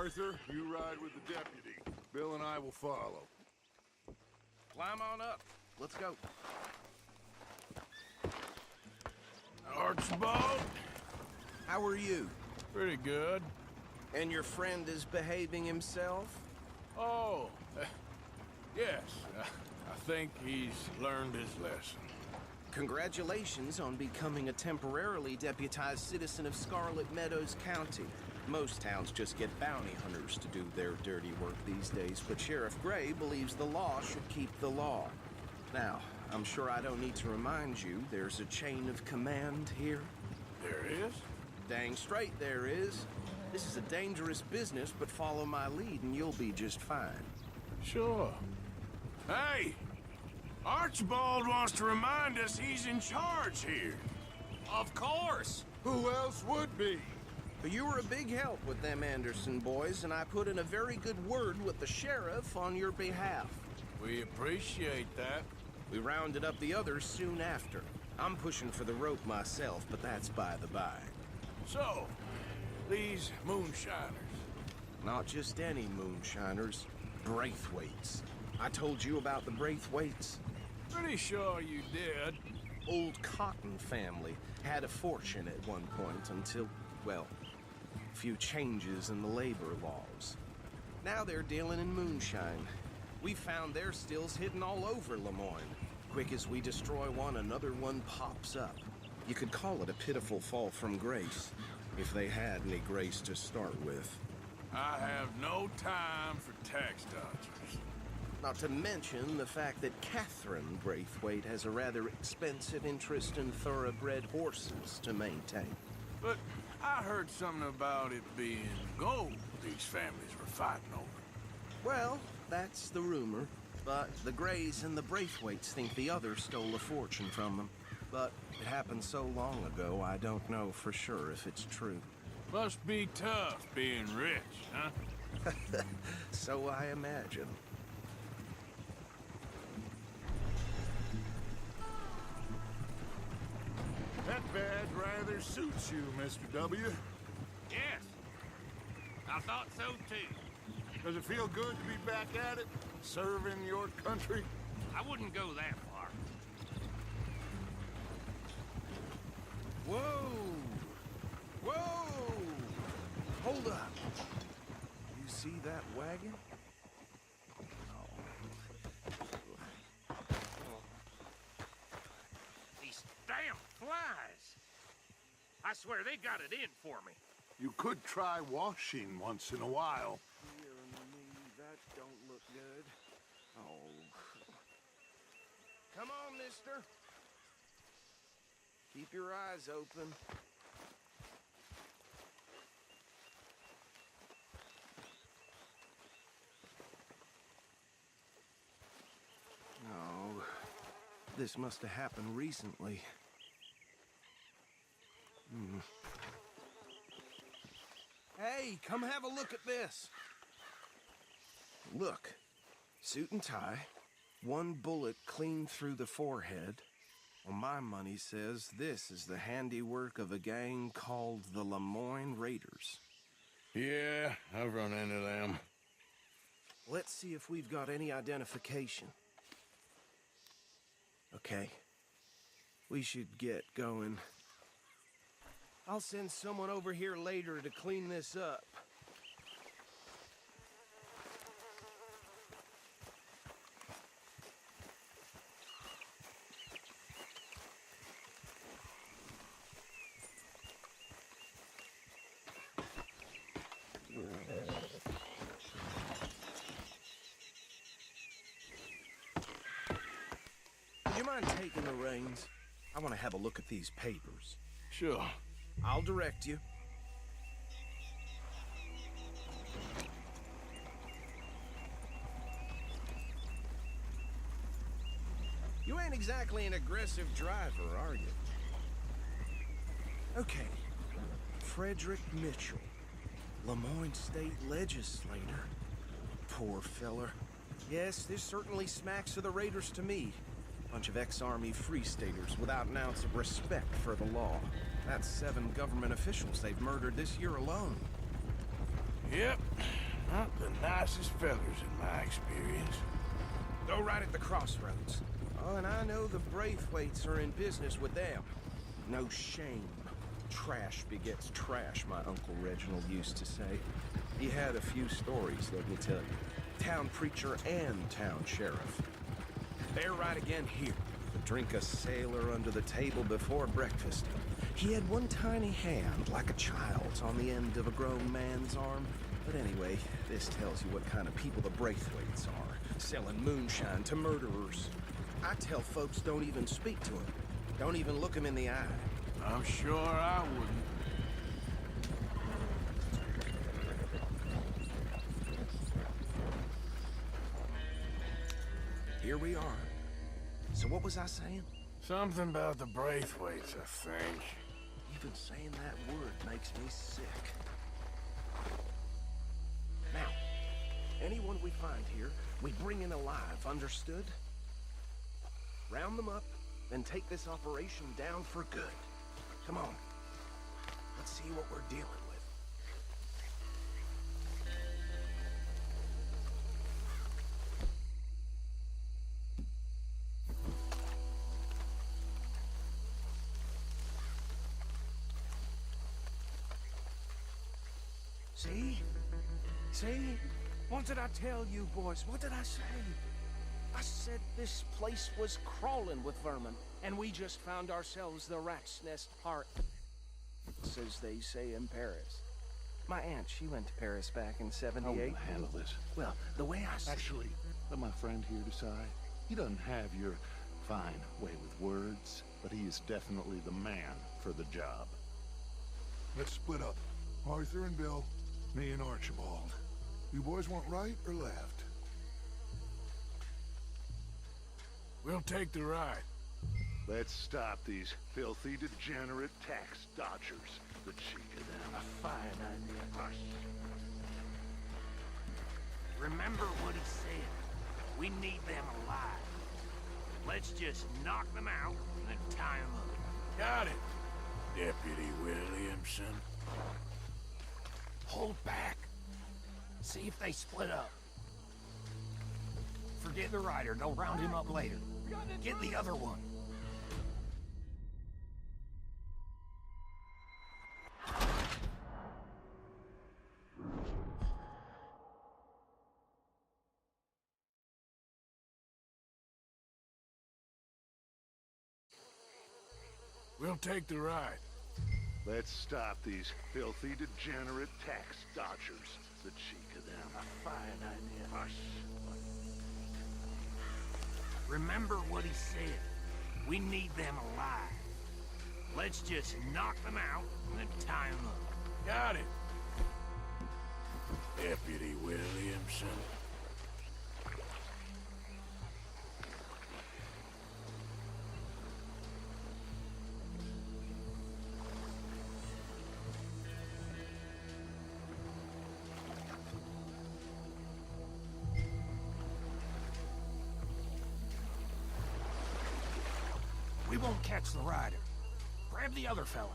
Arthur, you ride with the deputy. Bill and I will follow. Climb on up. Let's go. Archibald? How are you? Pretty good. And your friend is behaving himself? Oh, yes. I think he's learned his lesson. Congratulations on becoming a temporarily deputized citizen of Scarlet Meadows County. Most towns just get bounty hunters to do their dirty work these days, but Sheriff Gray believes the law should keep the law. Now, I'm sure I don't need to remind you there's a chain of command here. There is? Dang straight there is. This is a dangerous business, but follow my lead and you'll be just fine. Sure. Hey! Archibald wants to remind us he's in charge here. Of course! Who else would be? But you were a big help with them Anderson boys, and I put in a very good word with the sheriff on your behalf. We appreciate that. We rounded up the others soon after. I'm pushing for the rope myself, but that's by the by. So, these moonshiners. Not just any moonshiners, Braithwaites. I told you about the Braithwaites? Pretty sure you did. Old Cotton family had a fortune at one point until, well, a few changes in the labor laws. Now they're dealing in moonshine. We found their stills hidden all over Lemoyne. Quick as we destroy one, another one pops up. You could call it a pitiful fall from grace, if they had any grace to start with. I have no time for tax dodgers. Not to mention the fact that Catherine Braithwaite has a rather expensive interest in thoroughbred horses to maintain. But I heard something about it being gold these families were fighting over. Well, that's the rumor. But the Grays and the Braithwaites think the other stole a fortune from them. But it happened so long ago, I don't know for sure if it's true. Must be tough being rich, huh? So I imagine. That badge rather suits you, Mr. W. Yes. I thought so too. Does it feel good to be back at it, serving your country? I wouldn't go that far. Whoa! Whoa! Hold up. You see that wagon? These damn flies. I swear they got it in for me. You could try washing once in a while. Dear me, that don't look good. Oh. Come on, mister. Keep your eyes open. Oh, this must have happened recently. Hey, come have a look at this. Look, suit and tie, one bullet clean through the forehead. Well, my money says this is the handiwork of a gang called the Lemoyne Raiders. Yeah, I've run into them. Let's see if we've got any identification. Okay. We should get going. I'll send someone over here later to clean this up. Would you mind taking the reins? I want to have a look at these papers. Sure. I'll direct you. You ain't exactly an aggressive driver, are you? Okay. Frederick Mitchell, Lemoyne State Legislator. Poor feller. Yes, this certainly smacks of the Raiders to me. Bunch of ex-Army Free Staters without an ounce of respect for the law. That's 7 government officials they've murdered this year alone. Yep. Not the nicest fellers in my experience. Go right at the crossroads. Oh, and I know the Braithwaites are in business with them. No shame. Trash begets trash, my Uncle Reginald used to say. He had a few stories, let me tell you. Town preacher and town sheriff. They're right again here. To drink a sailor under the table before breakfast. He had one tiny hand, like a child's, on the end of a grown man's arm. But anyway, this tells you what kind of people the Braithwaites are. Selling moonshine to murderers. I tell folks don't even speak to him. Don't even look him in the eye. I'm sure I wouldn't. Here we are. So what was I saying? Something about the Braithwaites, I think. Even saying that word makes me sick. Now, anyone we find here, we bring in alive, understood? Round them up, then take this operation down for good. Come on. Let's see what we're dealing with. See? See? What did I tell you, boys? What did I say? I said this place was crawling with vermin, and we just found ourselves the rat's nest heart, as they say in Paris. My aunt, she went to Paris back in How '78. will I handle this? Well, the way I see Actually, let my friend here decide. He doesn't have your fine way with words, but he is definitely the man for the job. Let's split up. Arthur and Bill, me and Archibald. You boys want right or left? We'll take the ride. Let's stop these filthy, degenerate tax dodgers. The cheek of them. a fine idea. Hush. Remember what he said. We need them alive. Let's just knock them out and then tie them up. Got it, Deputy Williamson. Hold back. See if they split up. Forget the rider. Don't round him up later. Get the other one. We'll take the ride. Let's stop these filthy, degenerate tax dodgers. The cheek of them. A fine idea. Hush. Remember what he said. We need them alive. Let's just knock them out and then tie them up. Got it, Deputy Williamson. We won't catch the rider. Grab the other fella.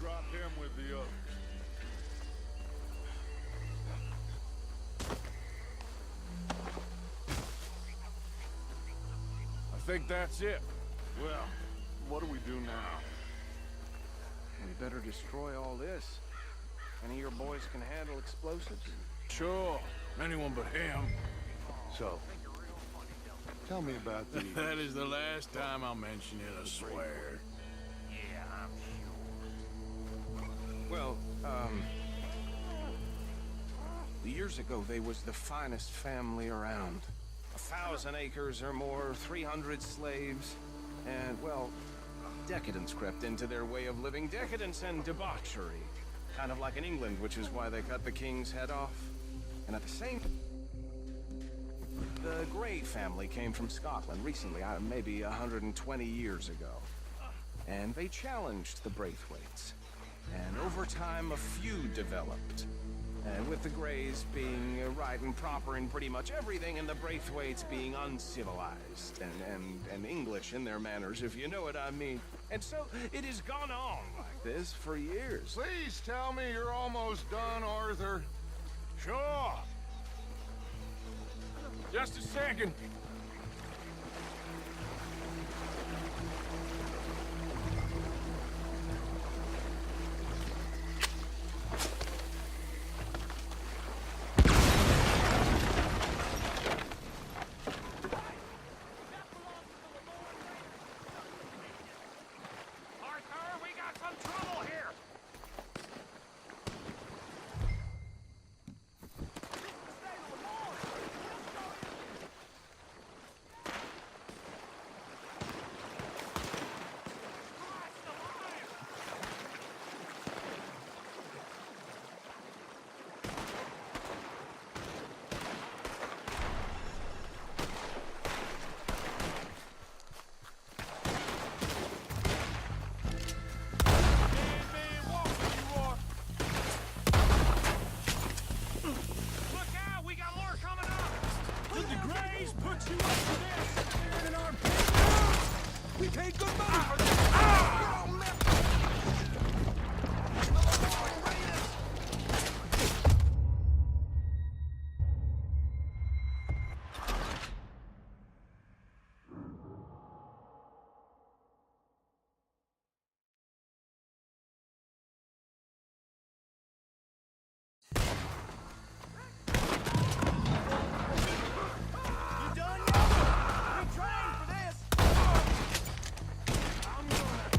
drop him with the others. I think that's it. Well, what do we do now? We better destroy all this. Any of your boys can handle explosives? Sure. Anyone but him. So, tell me about the... That is the last time I'll mention it, I swear. Yeah, I'm sure. Well, years ago they was the finest family around. 1,000 acres or more, 300 slaves, and, well, decadence crept into their way of living. Decadence and debauchery. Kind of like in England, which is why they cut the king's head off. And at the same time, the Grey family came from Scotland recently, maybe 120 years ago. And they challenged the Braithwaites. And over time, a feud developed. And with the Greys being right and proper in pretty much everything, and the Braithwaites being uncivilized and English in their manners, if you know what I mean. And so it has gone on like this for years. Please tell me you're almost done, Arthur. Sure. Just a second. Arthur, we got some trouble here! Look out! We got more coming up! Did the Greys put you up to this? They're in our pay. We paid good money for them. You done yet? We trained for this! I'm gonna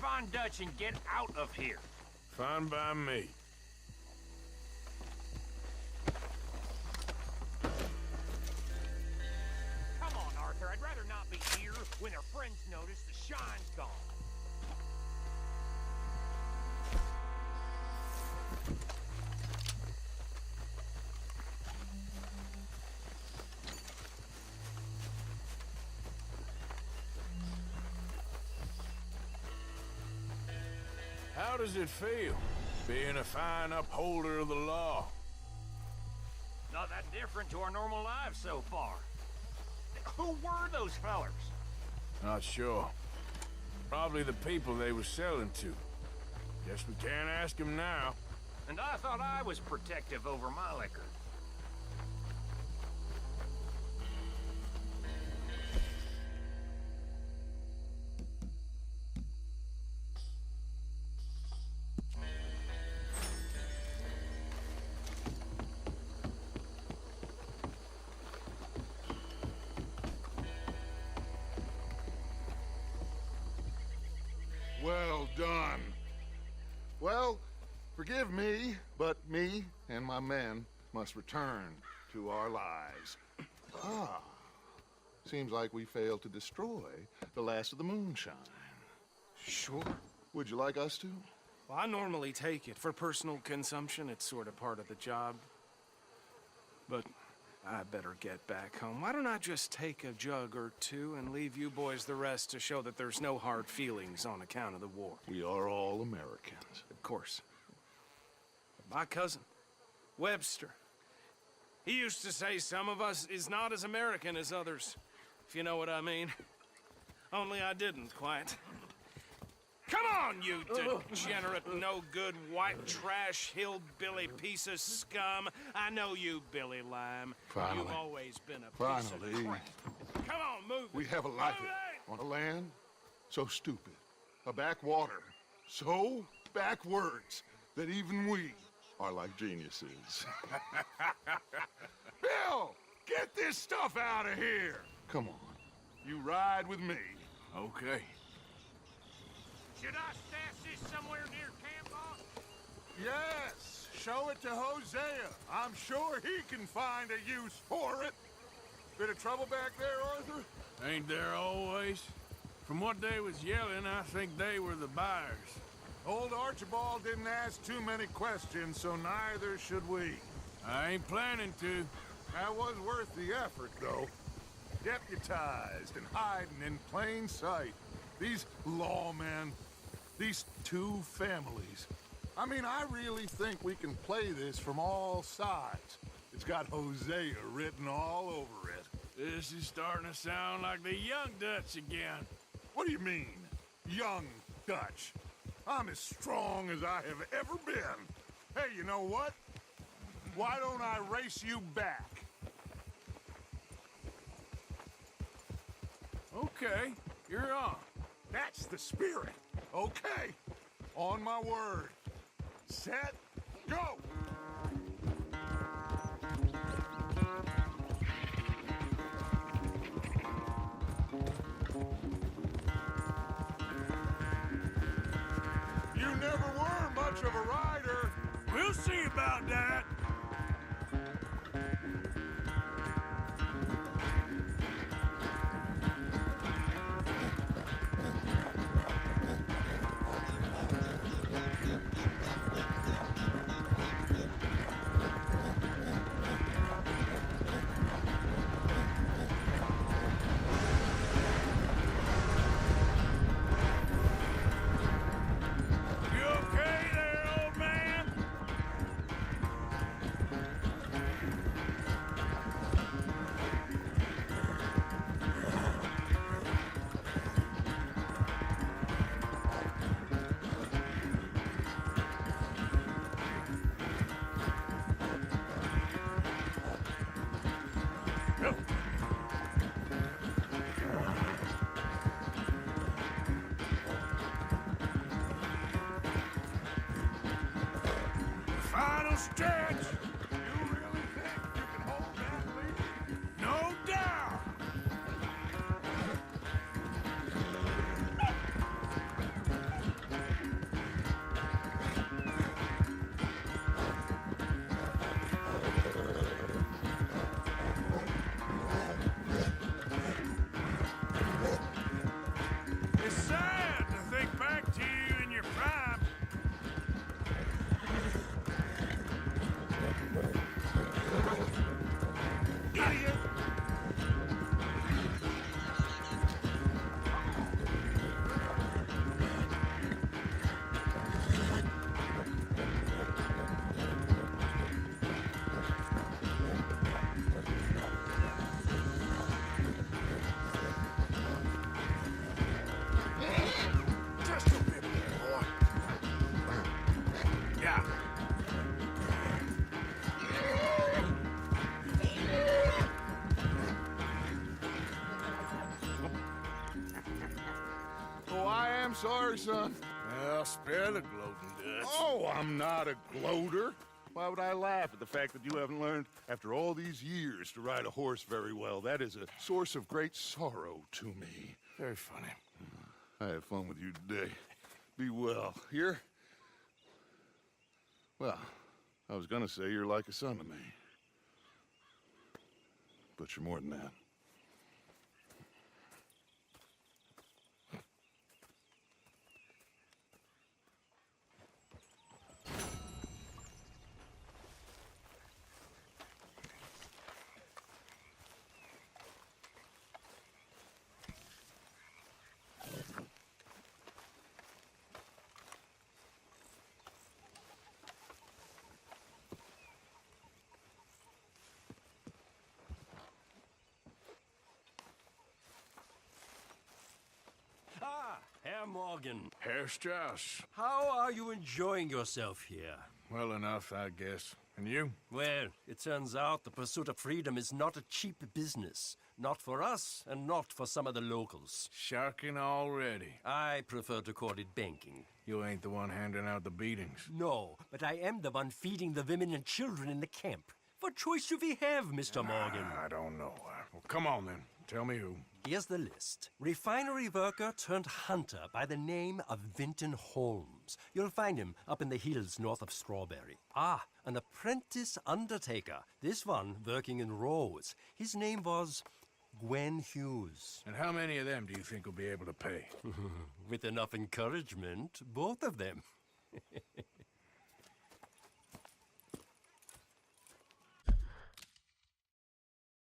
find Dutch and get out of here. Fine by me. Come on, Arthur. I'd rather not be here when our friends notice the shine's gone. How does it feel, being a fine upholder of the law? Not that different to our normal lives so far. Who were those fellers? Not sure. Probably the people they were selling to. Guess we can't ask them now. And I thought I was protective over my liquor. Well done. Well, forgive me, but me and my men must return to our lives. Ah, seems like we failed to destroy the last of the Moonshine. Sure. Would you like us to? Well, I normally take it for personal consumption. It's sort of part of the job. But I better get back home. Why don't I just take a jug or two and leave you boys the rest to show that there's no hard feelings on account of the war? We are all Americans. Of course. My cousin, Webster, he used to say some of us is not as American as others, if you know what I mean. Only I didn't quite. Come on, you degenerate, no-good, white trash, hillbilly piece of scum. I know you, Billy Lime. Finally. You've always been a piece of Finally. crap. Come on, move it. We have a life Move it! on a land so stupid, a backwater so backwards that even we are like geniuses. Bill, get this stuff out of here. Come on, you ride with me. Okay. Should I stash this somewhere near camp, boss? Yes, show it to Hosea. I'm sure he can find a use for it. Bit of trouble back there, Arthur? Ain't there always? From what they was yelling, I think they were the buyers. Old Archibald didn't ask too many questions, so neither should we. I ain't planning to. That was worth the effort, though. Deputized and hiding in plain sight. These lawmen, these two families. I mean, I really think we can play this from all sides. It's got Hosea written all over it. This is starting to sound like the young Dutch again. What do you mean, young Dutch? I'm as strong as I have ever been. Hey, you know what? Why don't I race you back? Okay, you're on. That's the spirit. Okay. On my word. Set. Go! You never were much of a rider. We'll see about that. You okay there, old man? Final stretch. You really think you can hold that lead? No doubt. sorry, son. Well, spare the gloating, Dutch. Oh, I'm not a gloater. Why would I laugh at the fact that you haven't learned, after all these years, to ride a horse very well? That is a source of great sorrow to me. Very funny. I had fun with you today. Be well. Here? Well, I was gonna say you're like a son to me. But you're more than that. Ah, Herr Morgan. Herr Strauss. How are you enjoying yourself here? Well enough, I guess. And you? Well, it turns out the pursuit of freedom is not a cheap business. Not for us, and not for some of the locals. Sharking already. I prefer to call it banking. You ain't the one handing out the beatings. No, but I am the one feeding the women and children in the camp. What choice do we have, Mr. Morgan? I don't know. Well, come on then. Tell me who. Here's the list. Refinery worker turned hunter by the name of Vinton Holmes. You'll find him up in the hills north of Strawberry. Ah, an apprentice undertaker. This one working in rows. His name was Gwen Hughes. And how many of them do you think will be able to pay? With enough encouragement, both of them.